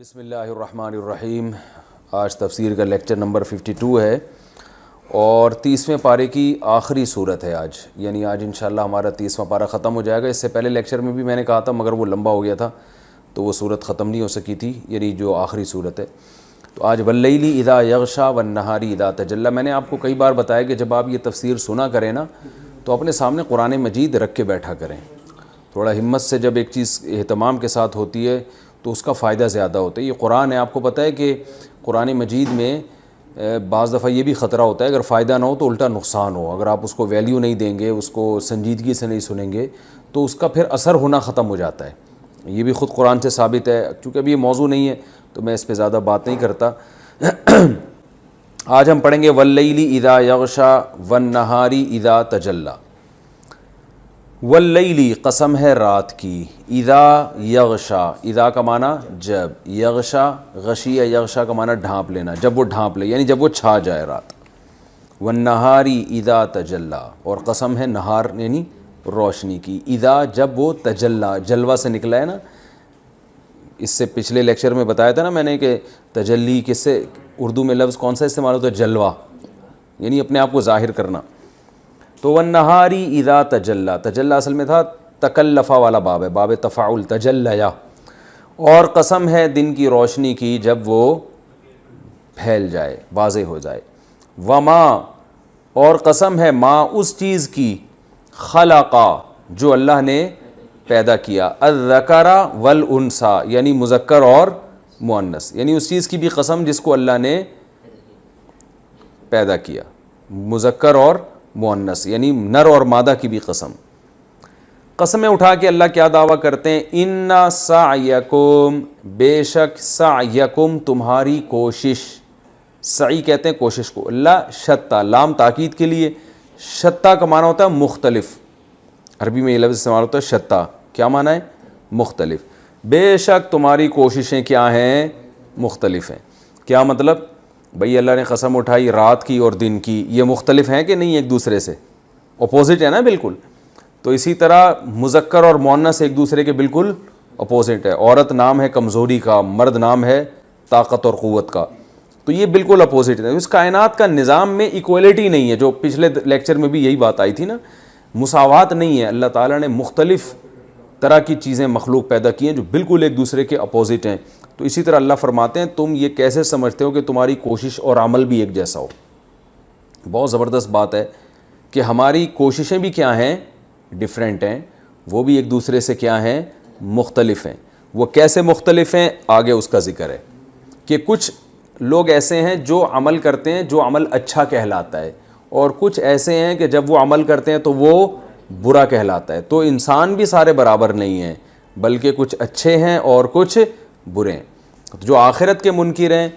بسم اللہ الرحمن الرحیم۔ آج تفسیر کا لیکچر نمبر 52 ہے اور 30ویں پارے کی آخری صورت ہے آج، یعنی آج انشاءاللہ ہمارا 30واں پارہ ختم ہو جائے گا۔ اس سے پہلے لیکچر میں بھی میں نے کہا تھا مگر وہ لمبا ہو گیا تھا تو وہ صورت ختم نہیں ہو سکی تھی، یعنی جو آخری صورت ہے۔ تو آج واللیل اذا یغشی والنہار اذا تجلی۔ میں نے آپ کو کئی بار بتایا کہ جب آپ یہ تفسیر سنا کریں نا تو اپنے سامنے قرآن مجید رکھ کے بیٹھا کریں۔ تھوڑا ہمت سے جب ایک چیز اہتمام کے ساتھ ہوتی ہے تو اس کا فائدہ زیادہ ہوتا ہے۔ یہ قرآن ہے، آپ کو پتہ ہے کہ قرآن مجید میں بعض دفعہ یہ بھی خطرہ ہوتا ہے اگر فائدہ نہ ہو تو الٹا نقصان ہو۔ اگر آپ اس کو ویلیو نہیں دیں گے، اس کو سنجیدگی سے نہیں سنیں گے تو اس کا پھر اثر ہونا ختم ہو جاتا ہے۔ یہ بھی خود قرآن سے ثابت ہے، چونکہ ابھی یہ موضوع نہیں ہے تو میں اس پہ زیادہ بات نہیں کرتا۔ آج ہم پڑھیں گے واللیل اذا یغشی والنہار اذا تجلی۔ واللیلی قسم ہے رات کی، اذا یغشی، اذا کا معنی جب، یغشا غشی یغشا کا معنی ڈھانپ لینا، جب وہ ڈھانپ لے یعنی جب وہ چھا جائے رات۔ والنہاری اذا تجلی، اور قسم ہے نہار یعنی روشنی کی، اذا جب وہ تجلی، جلوہ سے نکلا ہے نا۔ اس سے پچھلے لیکچر میں بتایا تھا نا میں نے کہ تجلی کس سے اردو میں لفظ کون سا استعمال ہوتا ہے؟ جلوہ، یعنی اپنے آپ کو ظاہر کرنا۔ تو والنہاری اذا تجلی، تجلی اصل میں تھا تکلفہ والا باب ہے، باب تفاعل، تجلیہ۔ اور قسم ہے دن کی روشنی کی جب وہ پھیل جائے، واضح ہو جائے۔ وما، اور قسم ہے ما اس چیز کی، خلقا جو اللہ نے پیدا کیا، الذکر والانثی یعنی مذکر اور مؤنث، یعنی اس چیز کی بھی قسم جس کو اللہ نے پیدا کیا، مذکر اور مؤنث یعنی نر اور مادہ کی بھی قسم۔ قسمیں اٹھا کے اللہ کیا دعویٰ کرتے ہیں؟ ان سعیکم، بے شک سعیکم تمہاری کوشش، سعی کہتے ہیں کوشش کو، اللہ شتیٰ، لام تاکید کے لیے، شتیٰ کا معنی ہوتا ہے مختلف، عربی میں یہ لفظ استعمال ہوتا ہے شتیٰ، کیا معنی ہے؟ مختلف۔ بے شک تمہاری کوششیں کیا ہیں؟ مختلف ہیں۔ کیا مطلب؟ بھئی اللہ نے قسم اٹھائی رات کی اور دن کی، یہ مختلف ہیں کہ نہیں ایک دوسرے سے؟ اپوزٹ ہے نا بالکل۔ تو اسی طرح مذکر اور مؤنث ایک دوسرے کے بالکل اپوزٹ ہے۔ عورت نام ہے کمزوری کا، مرد نام ہے طاقت اور قوت کا، تو یہ بالکل اپوزٹ ہے۔ اس کائنات کا نظام میں ایکویلٹی نہیں ہے، جو پچھلے لیکچر میں بھی یہی بات آئی تھی نا، مساوات نہیں ہے۔ اللہ تعالیٰ نے مختلف طرح کی چیزیں مخلوق پیدا کی ہیں جو بالکل ایک دوسرے کے اپوزٹ ہیں۔ تو اسی طرح اللہ فرماتے ہیں تم یہ کیسے سمجھتے ہو کہ تمہاری کوشش اور عمل بھی ایک جیسا ہو؟ بہت زبردست بات ہے کہ ہماری کوششیں بھی کیا ہیں؟ ڈیفرنٹ ہیں، وہ بھی ایک دوسرے سے کیا ہیں؟ مختلف ہیں۔ وہ کیسے مختلف ہیں آگے اس کا ذکر ہے کہ کچھ لوگ ایسے ہیں جو عمل کرتے ہیں جو عمل اچھا کہلاتا ہے، اور کچھ ایسے ہیں کہ جب وہ عمل کرتے ہیں تو وہ برا کہلاتا ہے۔ تو انسان بھی سارے برابر نہیں ہیں، بلکہ کچھ اچھے ہیں اور کچھ برے ہیں۔ جو آخرت کے منکر ہیں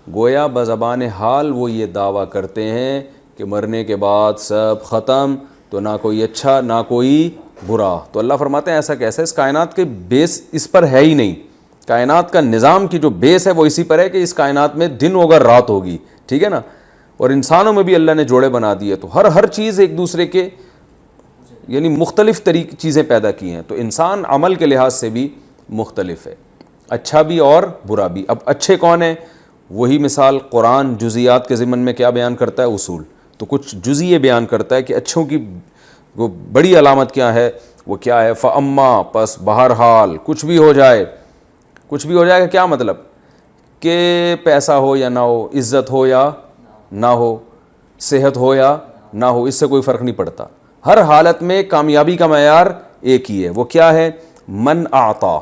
گویا بزبان حال وہ یہ دعویٰ کرتے ہیں کہ مرنے کے بعد سب ختم، تو نہ کوئی اچھا نہ کوئی برا۔ تو اللہ فرماتے ہیں ایسا کیسے؟ اس کائنات کے بیس اس پر ہے ہی نہیں۔ کائنات کا نظام کی جو بیس ہے وہ اسی پر ہے کہ اس کائنات میں دن ہوگا رات ہوگی، ٹھیک ہے نا؟ اور انسانوں میں بھی اللہ نے جوڑے بنا دیے، تو ہر چیز ایک دوسرے کے یعنی مختلف طریقے چیزیں پیدا کی ہیں۔ تو انسان عمل کے لحاظ سے بھی مختلف ہے، اچھا بھی اور برا بھی۔ اب اچھے کون ہیں؟ وہی مثال قرآن جزیات کے ضمن میں کیا بیان کرتا ہے؟ اصول۔ تو کچھ جزیے بیان کرتا ہے کہ اچھوں کی وہ بڑی علامت کیا ہے، وہ کیا ہے؟ فَأَمَّا، پس بہرحال کچھ بھی ہو جائے، کچھ بھی ہو جائے گا کیا مطلب؟ کہ پیسہ ہو یا نہ ہو، عزت ہو یا نہ ہو، صحت ہو یا نہ ہو، اس سے کوئی فرق نہیں پڑتا۔ ہر حالت میں کامیابی کا معیار ایک ہی ہے، وہ کیا ہے؟ من اعطا،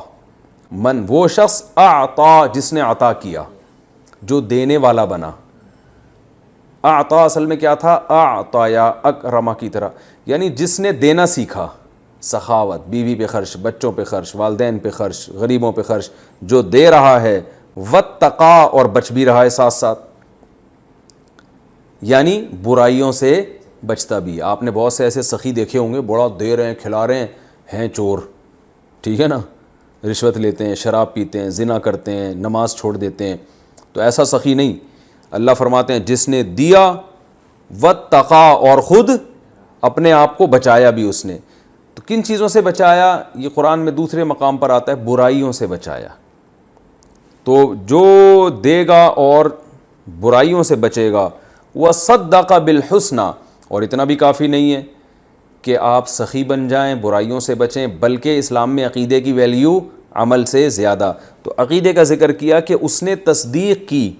من وہ شخص، اعطا جس نے عطا کیا، جو دینے والا بنا۔ اعطا اصل میں کیا تھا؟ اعطا یا اکرما کی طرح، یعنی جس نے دینا سیکھا، سخاوت، بیوی پہ خرچ، بچوں پہ خرچ، والدین پہ خرچ، غریبوں پہ خرچ، جو دے رہا ہے، واتقا اور بچ بھی رہا ہے ساتھ ساتھ، یعنی برائیوں سے بچتا بھی۔ آپ نے بہت سے ایسے سخی دیکھے ہوں گے، بڑا دے رہے ہیں، کھلا رہے ہیں چور، ٹھیک ہے نا؟ رشوت لیتے ہیں، شراب پیتے ہیں، زنا کرتے ہیں، نماز چھوڑ دیتے ہیں، تو ایسا سخی نہیں۔ اللہ فرماتے ہیں جس نے دیا، واتقا اور خود اپنے آپ کو بچایا بھی اس نے۔ تو کن چیزوں سے بچایا؟ یہ قرآن میں دوسرے مقام پر آتا ہے، برائیوں سے بچایا۔ تو جو دے گا اور برائیوں سے بچے گا، وصدق بالحسنی، اور اتنا بھی کافی نہیں ہے کہ آپ سخی بن جائیں، برائیوں سے بچیں، بلکہ اسلام میں عقیدے کی ویلیو عمل سے زیادہ. تو عقیدے کا ذکر کیا کہ اس نے تصدیق کی،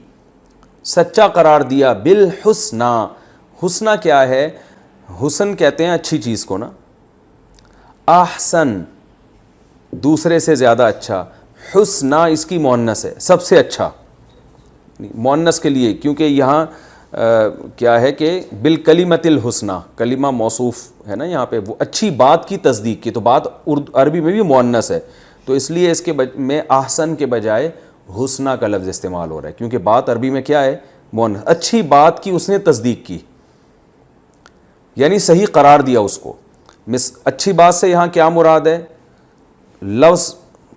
سچا قرار دیا. بالحسنی، حسنہ کیا ہے؟ حسن کہتے ہیں اچھی چیز کو نا. احسن دوسرے سے زیادہ اچھا، حسنہ اس کی مؤنث ہے، سب سے اچھا مؤنث کے لیے، کیونکہ یہاں کیا ہے کہ بالکلمۃ الحسنی، کلمہ موصوف ہے نا یہاں پہ، وہ اچھی بات کی تصدیق کی، تو بات عربی میں بھی مؤنث ہے، تو اس لیے اس کے میں احسن کے بجائے حسنہ کا لفظ استعمال ہو رہا ہے، کیونکہ بات عربی میں کیا ہے؟ مؤنث. اچھی بات کی اس نے تصدیق کی، یعنی صحیح قرار دیا اس کو. اچھی بات سے یہاں کیا مراد ہے؟ لفظ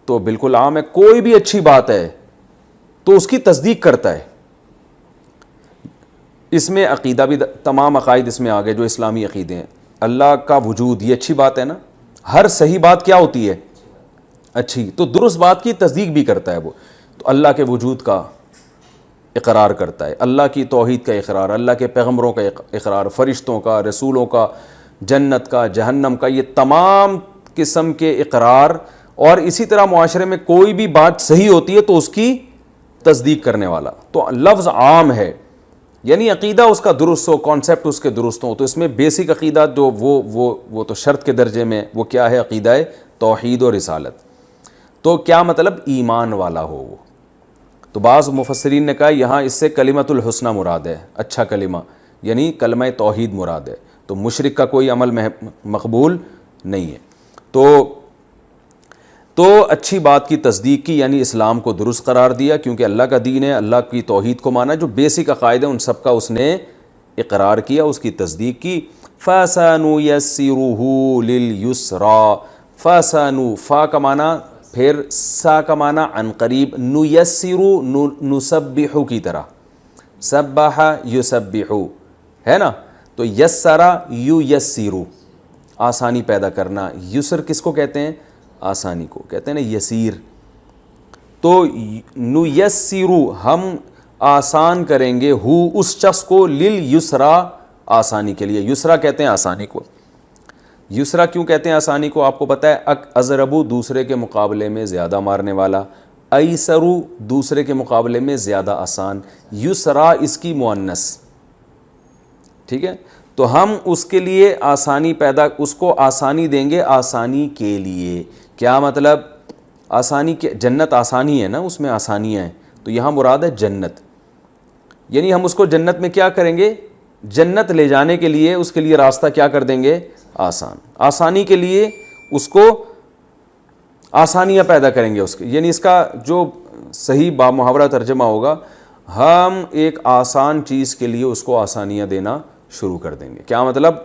تو بالکل عام ہے، کوئی بھی اچھی بات ہے تو اس کی تصدیق کرتا ہے. اس میں عقیدہ بھی، تمام عقائد اس میں آ گئے جو اسلامی عقیدے ہیں. اللہ کا وجود یہ اچھی بات ہے نا، ہر صحیح بات کیا ہوتی ہے؟ اچھی. تو درست بات کی تصدیق بھی کرتا ہے وہ. تو اللہ کے وجود کا اقرار کرتا ہے، اللہ کی توحید کا اقرار، اللہ کے پیغمبروں کا اقرار، فرشتوں کا، رسولوں کا، جنت کا، جہنم کا، یہ تمام قسم کے اقرار. اور اسی طرح معاشرے میں کوئی بھی بات صحیح ہوتی ہے تو اس کی تصدیق کرنے والا. تو لفظ عام ہے، یعنی عقیدہ اس کا درست ہو، کانسیپٹ اس کے درست ہو. تو اس میں بیسک عقیدہ جو وہ تو شرط کے درجے میں، وہ کیا ہے؟ عقیدہ توحید و رسالت. تو کیا مطلب؟ ایمان والا ہو وہ. تو بعض مفسرین نے کہا یہاں اس سے کلمۃ الحسنی مراد ہے، اچھا کلمہ، یعنی کلمہ توحید مراد ہے. تو مشرک کا کوئی عمل مقبول نہیں ہے. تو اچھی بات کی تصدیق کی، یعنی اسلام کو درست قرار دیا، کیونکہ اللہ کا دین ہے، اللہ کی توحید کو مانا، جو بیسک عقائد ہیں ان سب کا اس نے اقرار کیا، اس کی تصدیق کی. فَسَنُيَسِّرُهُ لِلْيُسْرَى. فَسَنُ، فا کا معنی، پھر سا کا معنی عن قریب، نُيَسِّرُ نُسَبِّحُ کی طرح، سبح یسبح ہے نا. تو یسرا یُیسِّرُ، آسانی پیدا کرنا. یسر کس کو کہتے ہیں؟ آسانی کو کہتے ہیں نا، یسیر. تو نُيَسِّرُ، ہم آسان کریں گے، ہو اس شخص کو، لِلْيُسْرَى، آسانی کے لیے. یسرا کہتے ہیں آسانی کو. یسرا کیوں کہتے ہیں آسانی کو؟ آپ کو پتہ ہے، اضربو دوسرے کے مقابلے میں زیادہ مارنے والا، ایسرو دوسرے کے مقابلے میں زیادہ آسان، یسرا اس کی مؤنث. ٹھیک ہے، تو ہم اس کے لیے آسانی اس کو آسانی دیں گے، آسانی کے لیے. کیا مطلب؟ آسانی کے، جنت آسانی ہے نا، اس میں آسانیاں ہیں، تو یہاں مراد ہے جنت. یعنی ہم اس کو جنت میں کیا کریں گے؟ جنت لے جانے کے لیے اس کے لیے راستہ کیا کر دیں گے؟ آسان. آسانی کے لیے اس کو آسانیاں پیدا کریں گے اس کے، یعنی اس کا جو صحیح بامحاورہ ترجمہ ہوگا، ہم ایک آسان چیز کے لیے اس کو آسانیاں دینا شروع کر دیں گے. کیا مطلب؟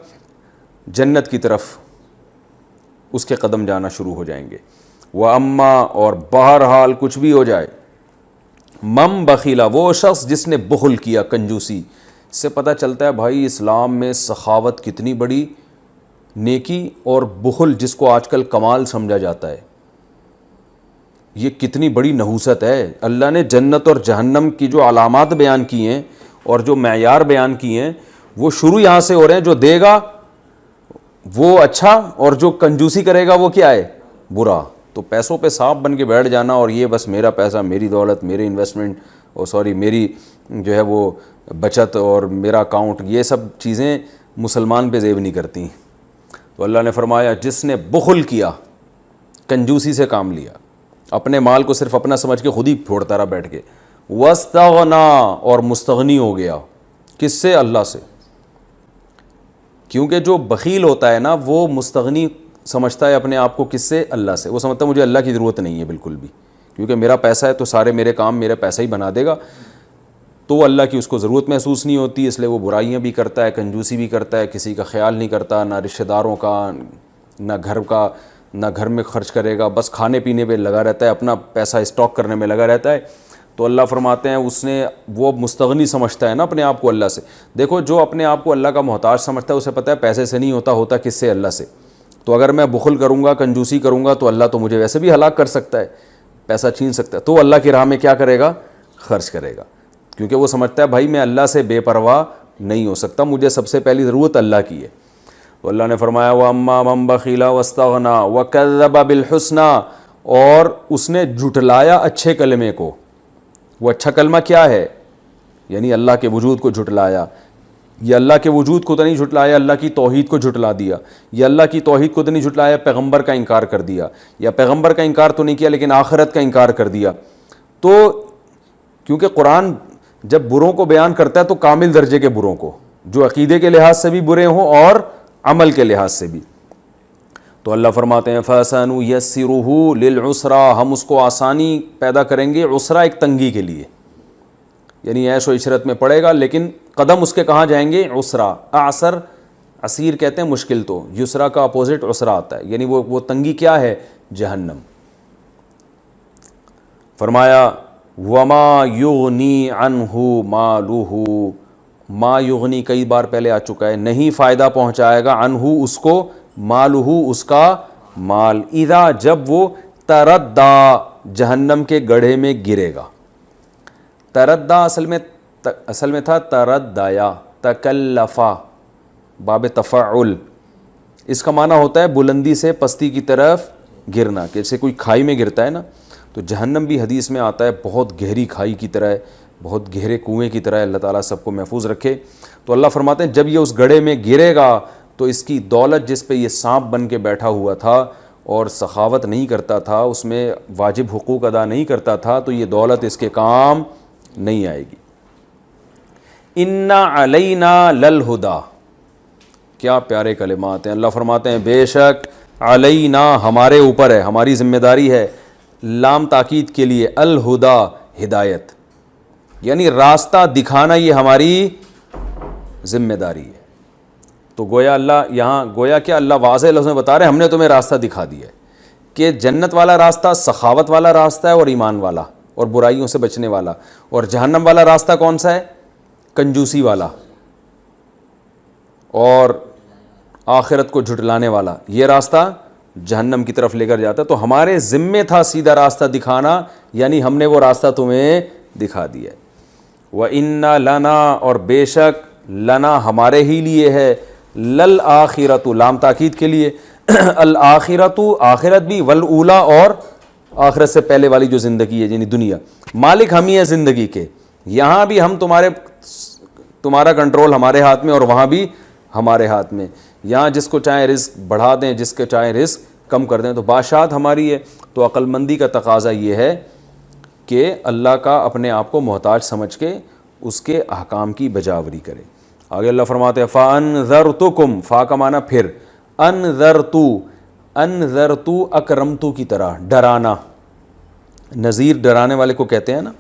جنت کی طرف اس کے قدم جانا شروع ہو جائیں گے. وَأَمَّا، اور بہرحال کچھ بھی ہو جائے، مَن بخیلا، وہ شخص جس نے بخل کیا، کنجوسی. اس سے پتہ چلتا ہے بھائی اسلام میں سخاوت کتنی بڑی نیکی، اور بخل جس کو آج کل کمال سمجھا جاتا ہے، یہ کتنی بڑی نحوست ہے. اللہ نے جنت اور جہنم کی جو علامات بیان کی ہیں اور جو معیار بیان کی ہیں، وہ شروع یہاں سے ہو رہے ہیں. جو دے گا وہ اچھا، اور جو کنجوسی کرے گا وہ کیا ہے؟ برا. تو پیسوں پہ سانپ بن کے بیٹھ جانا، اور یہ بس میرا پیسہ، میری دولت، میری انویسٹمنٹ، میری جو ہے وہ بچت اور میرا اکاؤنٹ، یہ سب چیزیں مسلمان پہ زیب نہیں کرتی. تو اللہ نے فرمایا جس نے بخل کیا، کنجوسی سے کام لیا، اپنے مال کو صرف اپنا سمجھ کے خود ہی پھوڑتا رہا بیٹھ کے، واستغنا، اور مستغنی ہو گیا. کس سے؟ اللہ سے. کیونکہ جو بخیل ہوتا ہے نا، وہ مستغنی سمجھتا ہے اپنے آپ کو. کس سے؟ اللہ سے. وہ سمجھتا ہے مجھے اللہ کی ضرورت نہیں ہے بالکل بھی، کیونکہ میرا پیسہ ہے تو سارے میرے کام میرا پیسہ ہی بنا دے گا. تو وہ اللہ کی اس کو ضرورت محسوس نہیں ہوتی، اس لیے وہ برائیاں بھی کرتا ہے، کنجوسی بھی کرتا ہے، کسی کا خیال نہیں کرتا، نہ رشتہ داروں کا، نہ گھر کا، نہ گھر میں خرچ کرے گا، بس کھانے پینے پہ لگا رہتا ہے، اپنا پیسہ اسٹاک کرنے میں لگا رہتا ہے. تو اللہ فرماتے ہیں وہ مستغنی سمجھتا ہے نا اپنے آپ کو اللہ سے. دیکھو جو اپنے آپ کو اللہ کا محتاج سمجھتا ہے، اسے پتہ ہے پیسے سے نہیں ہوتا کس سے؟ اللہ سے. تو اگر میں بخل کروں گا، کنجوسی کروں گا، تو اللہ تو مجھے ویسے بھی ہلاک کر سکتا ہے. پیسہ چھین سکتا ہے، تو وہ اللہ کی راہ میں کیا کرے گا؟ خرچ کرے گا، کیونکہ وہ سمجھتا ہے بھائی میں اللہ سے بے پرواہ نہیں ہو سکتا، مجھے سب سے پہلی ضرورت اللہ کی ہے۔ تو اللہ نے فرمایا وَأَمَّا مَن بَخِلَ وَاسْتَغْنَىٰ وَكَذَّبَ بِالْحُسْنَىٰ، اور اس نے جھٹلایا اچھے کلمے کو۔ وہ اچھا کلمہ کیا ہے؟ یعنی اللہ کے وجود کو جھٹلایا۔ یہ اللہ کے وجود کو تو نہیں جھٹلایا، اللہ کی توحید کو جھٹلا دیا۔ یہ اللہ کی توحید کو تو نہیں جھٹلایا، پیغمبر کا انکار کر دیا، یا پیغمبر کا انکار تو نہیں کیا لیکن آخرت کا انکار کر دیا۔ تو کیونکہ قرآن جب بروں کو بیان کرتا ہے تو کامل درجے کے بروں کو، جو عقیدے کے لحاظ سے بھی برے ہوں اور عمل کے لحاظ سے بھی۔ تو اللہ فرماتے ہیں فَسَنُيَسِّرُهُ لِلْعُسْرَىٰ، ہم اس کو آسانی پیدا کریں گے، عسرا ایک تنگی کے لیے، یعنی عیش و عشرت میں پڑے گا لیکن قدم اس کے کہاں جائیں گے؟ عسرا۔ اعسر عسیر کہتے ہیں مشکل، تو یسرا کا اپوزٹ عسرا آتا ہے، یعنی وہ تنگی کیا ہے؟ جہنم۔ فرمایا وما یغنی عنہ مالہ، ما یغنی کئی بار پہلے آ چکا ہے، نہیں فائدہ پہنچائے گا عنہ اس کو، مالہ اس کا مال، اذا جب وہ تردہ جہنم کے گڑھے میں گرے گا۔ تردہ اصل میں تھا تردایا، تکلفا، باب تفعل، اس کا معنی ہوتا ہے بلندی سے پستی کی طرف گرنا، جیسے کوئی کھائی میں گرتا ہے نا، تو جہنم بھی حدیث میں آتا ہے بہت گہری کھائی کی طرح ہے، بہت گہرے کنویں کی طرح ہے، اللہ تعالیٰ سب کو محفوظ رکھے۔ تو اللہ فرماتے ہیں جب یہ اس گڑھے میں گرے گا تو اس کی دولت جس پہ یہ سانپ بن کے بیٹھا ہوا تھا اور سخاوت نہیں کرتا تھا، اس میں واجب حقوق ادا نہیں کرتا تھا، تو یہ دولت اس کے کام نہیں آئے گی۔ اِنَّ عَلَيْنَا لَلْهُدَىٰ، کیا پیارے کلمات ہیں۔ اللہ فرماتے ہیں بے شک علینا ہمارے اوپر ہے، ہماری ذمہ داری ہے، لام تاکید کے لیے، الہدیٰ ہدایت، یعنی راستہ دکھانا یہ ہماری ذمہ داری ہے۔ تو گویا اللہ یہاں گویا کہ اللہ واضح لفظ میں بتا رہے ہیں ہم نے تمہیں راستہ دکھا دیا ہے کہ جنت والا راستہ سخاوت والا راستہ ہے اور ایمان والا اور برائیوں سے بچنے والا، اور جہنم والا راستہ کون سا ہے؟ کنجوسی والا اور آخرت کو جھٹلانے والا، یہ راستہ جہنم کی طرف لے کر جاتا ہے۔ تو ہمارے ذمے تھا سیدھا راستہ دکھانا، یعنی ہم نے وہ راستہ تمہیں دکھا دیا ہے۔ وَإِنَّ لَنَا، اور بے شک لنا ہمارے ہی لیے ہے، للآخرت لام تاکید کے لیے، الآخرت آخرت بھی، والاولا اور آخرت سے پہلے والی جو زندگی ہے یعنی دنیا، مالک ہم ہی ہے زندگی کے، یہاں بھی ہم تمہارا کنٹرول ہمارے ہاتھ میں اور وہاں بھی ہمارے ہاتھ میں، یہاں جس کو چاہے رزق بڑھا دیں، جس کو چاہے رزق کم کر دیں، تو بادشاہت ہماری ہے۔ تو عقل مندی کا تقاضا یہ ہے کہ اللہ کا اپنے آپ کو محتاج سمجھ کے اس کے احکام کی بجاوری کرے۔ آگے اللہ فرماتے ہیں فَأَنذَرْتُكُمْ، فا کا معنی پھر، انذرتو اکرمتو کی طرح ڈرانا، نذیر ڈرانے والے کو کہتے ہیں نا۔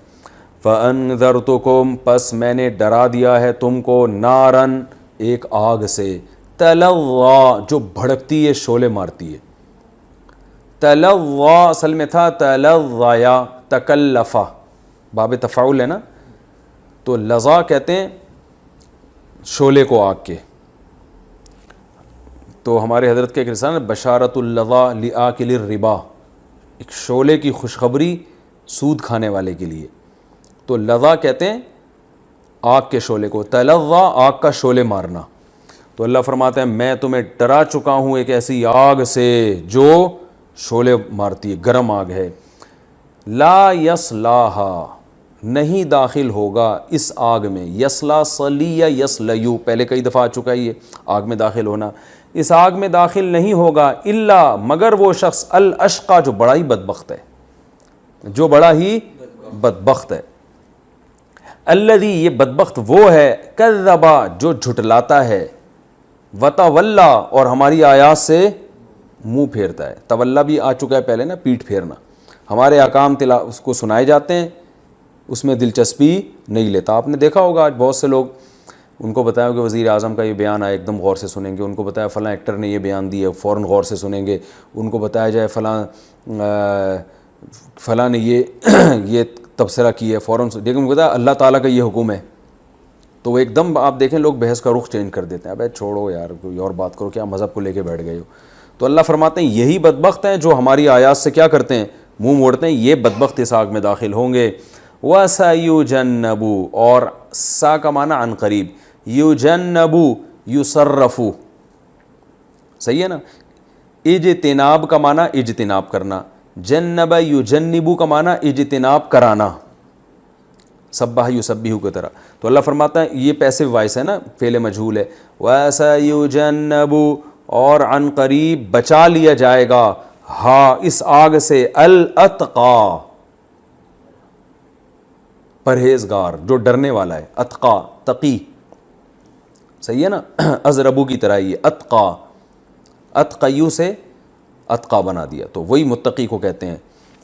فَأَنذَرْتُكُمْ، پس میں نے ڈرا دیا ہے تم کو، نارن ایک آگ سے، تلظیٰ جو بھڑکتی ہے شعلے مارتی ہے، تلظیٰ اصل میں تھا تلظیا، تکلفا، باب تفاعل ہے نا، تو لظا کہتے ہیں شعلے کو آگ کے۔ تو ہمارے حضرت کے ایک رسالہ بشارت اللظا لآکل الربا، ایک شعلے کی خوشخبری سود کھانے والے کے لیے۔ تو لظا کہتے ہیں آگ کے شعلے کو، تلظا آگ کا شعلے مارنا۔ تو اللہ فرماتا ہے میں تمہیں ڈرا چکا ہوں ایک ایسی آگ سے جو شعلے مارتی ہے، گرم آگ ہے۔ لا یصلاھا، نہیں داخل ہوگا اس آگ میں، یصلا صلی یا یصلیو، پہلے کئی دفعہ آ چکا ہے یہ آگ میں داخل ہونا، اس آگ میں داخل نہیں ہوگا الا مگر وہ شخص الاشقا جو بڑا ہی بدبخت ہے، جو بڑا ہی بدبخت ہے، الذی یہ بدبخت وہ ہے، کذبا جو جھٹلاتا ہے، وتولا اور ہماری آیات سے منہ پھیرتا ہے۔ تولا بھی آ چکا ہے پہلے نا، پیٹھ پھیرنا، ہمارے احکام اس کو سنائے جاتے ہیں، اس میں دلچسپی نہیں لیتا۔ آپ نے دیکھا ہوگا آج بہت سے لوگ، ان کو بتایا کہ وزیر اعظم کا یہ بیان آیا ایک دم غور سے سنیں گے، ان کو بتایا فلاں ایکٹر نے یہ بیان دیا فوراً غور سے سنیں گے، ان کو بتایا جائے فلاں نے یہ تبصرہ کی ہے فوراً، لیکن ان کو بتایا اللہ تعالیٰ کا یہ حکم ہے، تو وہ ایک دم آپ دیکھیں لوگ بحث کا رخ چینج کر دیتے ہیں، ابے چھوڑو یار کوئی اور بات کرو، کیا مذہب کو لے کے بیٹھ گئے ہو۔ تو اللہ فرماتے ہیں یہی بدبخت ہیں جو ہماری آیات سے کیا کرتے ہیں، منہ موڑتے ہیں یہ بدبخت اس آگ میں داخل ہوں گے. وَسَيُجَنَّبُ اور سا کا معنی عن قریب, یُجَنَّبُ یُصَرَّفُ, صحیح ہے نا. اجتناب کا معنی اجتناب کرنا, جنب یجنبو کا معنی اجتناب کرانا, سبح یسبح کی طرح. تو اللہ فرماتا ہے یہ پیسو وائس ہے نا, فعل مجہول ہے. وَسَيُجَنَّبُ اور عن قریب بچا لیا جائے گا, ہاں اس آگ سے, الاتقا پرہیزگار جو ڈرنے والا ہے, اتقا تقی, صحیح ہے نا. ازربو کی طرح یہ اتقا, اتقیو سے اتقا بنا دیا, تو وہی متقی کو کہتے ہیں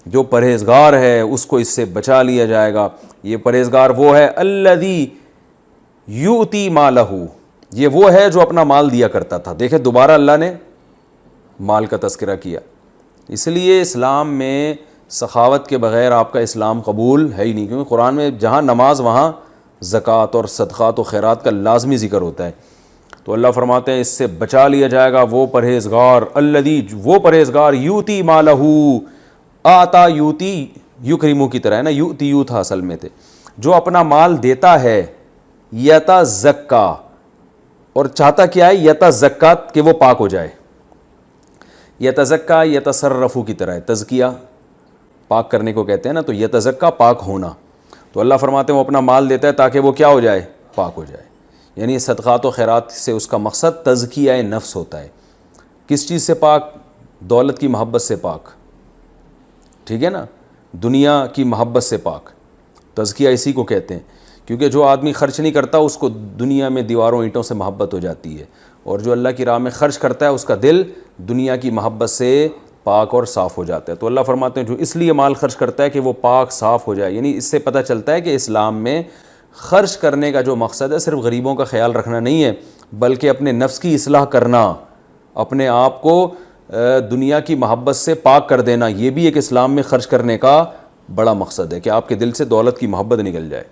جو پرہیزگار ہے, اس کو اس سے بچا لیا جائے گا. یہ پرہیزگار وہ ہے الذی یؤتی مالہ, یہ وہ ہے جو اپنا مال دیا کرتا تھا. دیکھیں دوبارہ اللہ نے مال کا تذکرہ کیا, اس لیے اسلام میں سخاوت کے بغیر آپ کا اسلام قبول ہے ہی نہیں, کیونکہ قرآن میں جہاں نماز وہاں زکوٰۃ اور صدقات و خیرات کا لازمی ذکر ہوتا ہے. تو اللہ فرماتے ہیں اس سے بچا لیا جائے گا وہ پرہیزگار, الذی وہ پرہیزگار, یؤتی مالہ, آتا یؤتی یکرمو کی طرح ہے نا, یؤتی یو تھا اصل میں تھے, جو اپنا مال دیتا ہے, یتزکا اور چاہتا کیا ہے, یتزکا کہ وہ پاک ہو جائے. یتزکا یتصرفو کی طرح ہے, تزکیہ پاک کرنے کو کہتے ہیں نا, تو یتزکا پاک ہونا. تو اللہ فرماتے ہیں وہ اپنا مال دیتا ہے تاکہ وہ کیا ہو جائے, پاک ہو جائے. یعنی صدقات و خیرات سے اس کا مقصد تزکیہ نفس ہوتا ہے. کس چیز سے پاک؟ دولت کی محبت سے پاک, ٹھیک ہے نا, دنیا کی محبت سے پاک. تزکیہ اسی کو کہتے ہیں, کیونکہ جو آدمی خرچ نہیں کرتا اس کو دنیا میں دیواروں اینٹوں سے محبت ہو جاتی ہے, اور جو اللہ کی راہ میں خرچ کرتا ہے اس کا دل دنیا کی محبت سے پاک اور صاف ہو جاتا ہے. تو اللہ فرماتے ہیں جو اس لیے مال خرچ کرتا ہے کہ وہ پاک صاف ہو جائے. یعنی اس سے پتہ چلتا ہے کہ اسلام میں خرچ کرنے کا جو مقصد ہے صرف غریبوں کا خیال رکھنا نہیں ہے, بلکہ اپنے نفس کی اصلاح کرنا, اپنے آپ کو دنیا کی محبت سے پاک کر دینا. یہ بھی ایک اسلام میں خرچ کرنے کا بڑا مقصد ہے کہ آپ کے دل سے دولت کی محبت نکل جائے.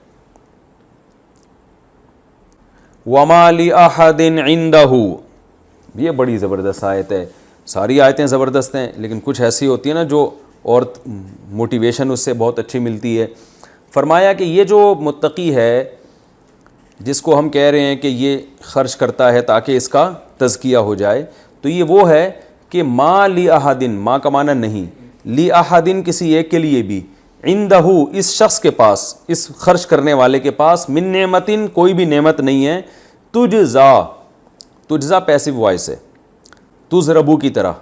وَمَا لِأَحَدٍ عِندَهُ, یہ بڑی زبردست آیت ہے. ساری آیتیں زبردست ہیں, لیکن کچھ ایسی ہوتی ہیں نا جو اور موٹیویشن اس سے بہت اچھی ملتی ہے. فرمایا کہ یہ جو متقی ہے جس کو ہم کہہ رہے ہیں کہ یہ خرچ کرتا ہے تاکہ اس کا تزکیہ ہو جائے, تو یہ وہ ہے کہ ما لِأَحَدٍ, ما کا معنی نہیں, لِأَحَدٍ کسی ایک کے لیے بھی, عندہو اس شخص کے پاس, اس خرچ کرنے والے کے پاس, من نعمتن کوئی بھی نعمت نہیں ہے, تجزا, تجزا پیسو وائس ہے, تزربو کی طرح.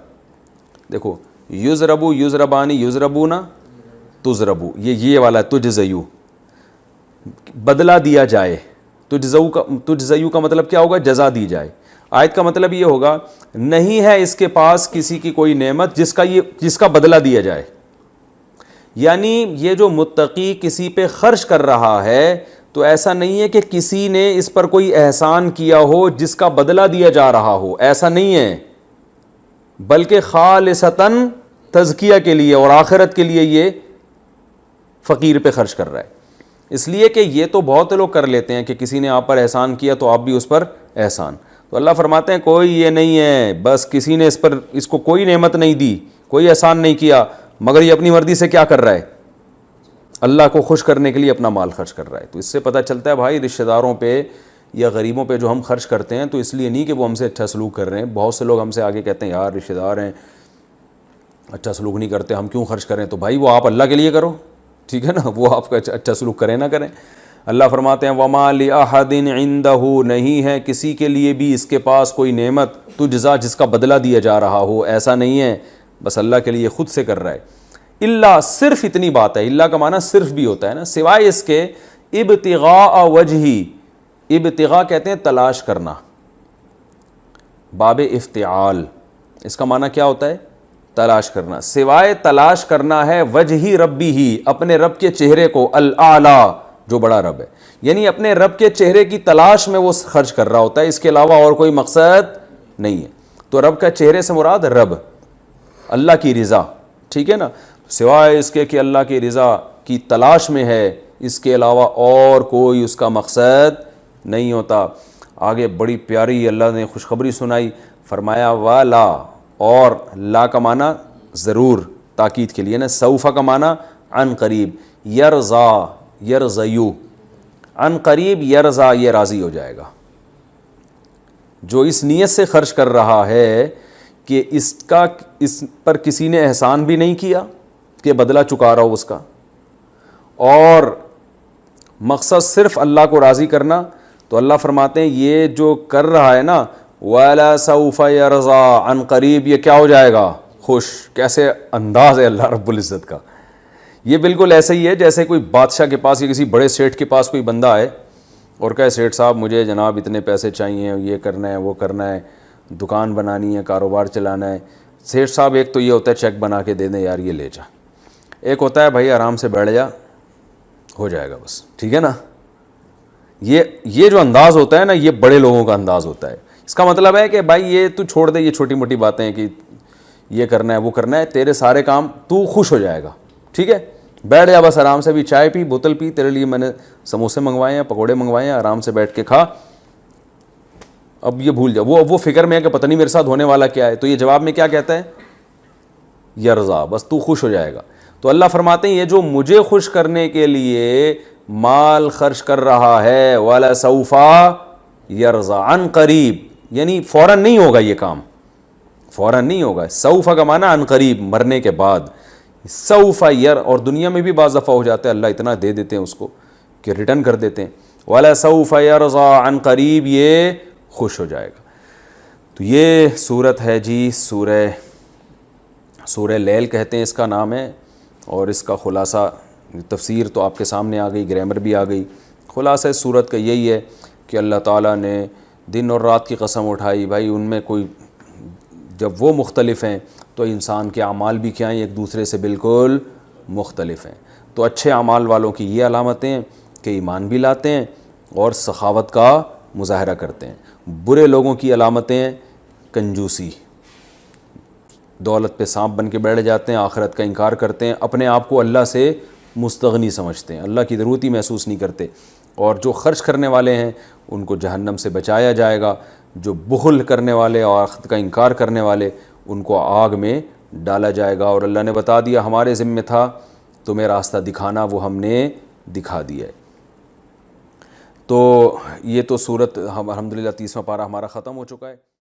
دیکھو یزربو, یزربانی, یزربونا, تزربو, یہ والا تجزیو, بدلہ دیا جائے. تجزیو کا مطلب کیا ہوگا؟ جزا دی جائے. آیت کا مطلب یہ ہوگا نہیں ہے اس کے پاس کسی کی کوئی نعمت جس کا بدلہ دیا جائے. یعنی یہ جو متقی کسی پہ خرچ کر رہا ہے تو ایسا نہیں ہے کہ کسی نے اس پر کوئی احسان کیا ہو جس کا بدلہ دیا جا رہا ہو, ایسا نہیں ہے, بلکہ خالصتاً تزکیہ کے لیے اور آخرت کے لیے یہ فقیر پہ خرچ کر رہا ہے. اس لیے کہ یہ تو بہت لوگ کر لیتے ہیں کہ کسی نے آپ پر احسان کیا تو آپ بھی اس پر احسان. تو اللہ فرماتے ہیں کوئی یہ نہیں ہے, بس کسی نے اس کو کوئی نعمت نہیں دی, کوئی احسان نہیں کیا, مگر یہ اپنی مرضی سے کیا کر رہا ہے, اللہ کو خوش کرنے کے لیے اپنا مال خرچ کر رہا ہے. تو اس سے پتہ چلتا ہے بھائی رشتہ داروں پہ یا غریبوں پہ جو ہم خرچ کرتے ہیں تو اس لیے نہیں کہ وہ ہم سے اچھا سلوک کر رہے ہیں. بہت سے لوگ ہم سے آگے کہتے ہیں یار رشتہ دار ہیں اچھا سلوک نہیں کرتے, ہم کیوں خرچ کریں؟ تو بھائی وہ آپ اللہ کے لیے کرو, ٹھیک ہے نا, وہ آپ کا اچھا سلوک کریں نہ کریں. اللہ فرماتے ہیں وَمَا لِأَحَدٍ عِندَهُ, نہیں ہے کسی کے لیے بھی اس کے پاس کوئی نعمت, تجزا جس کا بدلہ دیا جا رہا ہو, ایسا نہیں ہے, بس اللہ کے لیے خود سے کر رہا ہے. اللہ, صرف اتنی بات ہے, اللہ کا معنی صرف بھی ہوتا ہے نا, سوائے اس کے ابتغاء وجہی, ابتغاء کہتے ہیں تلاش کرنا, باب افتعال, اس کا معنی کیا ہوتا ہے؟ تلاش کرنا. سوائے تلاش کرنا ہے وجہی ربی ہی, اپنے رب کے چہرے کو, الاعلیٰ جو بڑا رب ہے, یعنی اپنے رب کے چہرے کی تلاش میں وہ خرچ کر رہا ہوتا ہے, اس کے علاوہ اور کوئی مقصد نہیں ہے. تو رب کا چہرے سے مراد رب, اللہ کی رضا, ٹھیک ہے نا, سوائے اس کے کہ اللہ کی رضا کی تلاش میں ہے, اس کے علاوہ اور کوئی اس کا مقصد نہیں ہوتا. آگے بڑی پیاری اللہ نے خوشخبری سنائی, فرمایا والا, اور لا کا معنی ضرور, تاکید کے لیے نا. سوف کا معنی عن قریب, یرضا یرضیو, عن قریب یرضا یہ راضی ہو جائے گا. جو اس نیت سے خرچ کر رہا ہے کہ اس پر کسی نے احسان بھی نہیں کیا کہ بدلہ چکا رہا ہو اس کا, اور مقصد صرف اللہ کو راضی کرنا, تو اللہ فرماتے ہیں یہ جو کر رہا ہے نا وَلَا سَوْفَ يَرْضَىٰ عن قریب, یہ کیا ہو جائے گا, خوش. کیسے انداز ہے اللہ رب العزت کا. یہ بالکل ایسے ہی ہے جیسے کوئی بادشاہ کے پاس یا کسی بڑے سیٹھ کے پاس کوئی بندہ آئے اور کہے سیٹھ صاحب مجھے جناب اتنے پیسے چاہیے, یہ کرنا ہے وہ کرنا ہے, دکان بنانی ہے, کاروبار چلانا ہے. سیٹھ صاحب ایک تو یہ ہوتا ہے چیک بنا کے دے دیں یار یہ لے جا, ایک ہوتا ہے بھائی آرام سے بیٹھ جا ہو جائے گا بس, ٹھیک ہے نا. یہ جو انداز ہوتا ہے نا یہ بڑے لوگوں کا انداز ہوتا ہے. اس کا مطلب ہے کہ بھائی یہ تو چھوڑ دے یہ چھوٹی موٹی باتیں ہیں کہ یہ کرنا ہے وہ کرنا ہے, تیرے سارے کام تو خوش ہو جائے گا, ٹھیک ہے. بیٹھ جا بس آرام سے, بھی چائے پی, بوتل پی, تیرے لیے میں نے سموسے منگوائے ہیں, پکوڑے منگوائے ہیں, آرام سے بیٹھ کے کھا. اب یہ بھول جا, وہ فکر میں ہے کہ پتہ نہیں میرے ساتھ ہونے والا کیا ہے. تو یہ جواب میں کیا کہتا ہے, یرضا, بس تو خوش ہو جائے گا. تو اللہ فرماتے ہیں یہ جو مجھے خوش کرنے کے لیے مال خرچ کر رہا ہے وَلَا سَوْفَ يَرْضَىٰ عن قریب, یعنی فوراً نہیں ہوگا یہ کام, فوراً نہیں ہوگا. سوف کا معنی عن قریب, مرنے کے بعد. سوف اور دنیا میں بھی بعض دفعہ ہو جاتا ہے, اللہ اتنا دے دیتے ہیں اس کو کہ ریٹرن کر دیتے ہیں. وَلَا سَوْفَ يَرْضَىٰ عن قریب, یہ خوش ہو جائے گا. تو یہ صورت ہے جی سورہ لیل کہتے ہیں اس کا نام ہے, اور اس کا خلاصہ تفسیر تو آپ کے سامنے آ گئی, گرامر بھی آ گئی. خلاصہ اس صورت کا یہی ہے کہ اللہ تعالیٰ نے دن اور رات کی قسم اٹھائی. بھائی ان میں کوئی جب وہ مختلف ہیں تو انسان کے اعمال بھی کیا ہیں, ایک دوسرے سے بالکل مختلف ہیں. تو اچھے اعمال والوں کی یہ علامتیں ہیں کہ ایمان بھی لاتے ہیں اور سخاوت کا مظاہرہ کرتے ہیں. برے لوگوں کی علامتیں ہیں کنجوسی, دولت پہ سانپ بن کے بیٹھ جاتے ہیں, آخرت کا انکار کرتے ہیں, اپنے آپ کو اللہ سے مستغنی سمجھتے ہیں, اللہ کی ضرورت ہی محسوس نہیں کرتے. اور جو خرچ کرنے والے ہیں ان کو جہنم سے بچایا جائے گا. جو بخل کرنے والے اور آخرت کا انکار کرنے والے ان کو آگ میں ڈالا جائے گا. اور اللہ نے بتا دیا ہمارے ذمہ تھا تمہیں راستہ دکھانا, وہ ہم نے دکھا دیا ہے. تو یہ تو صورت الحمدللہ 30واں پارہ ہمارا ختم ہو چکا ہے.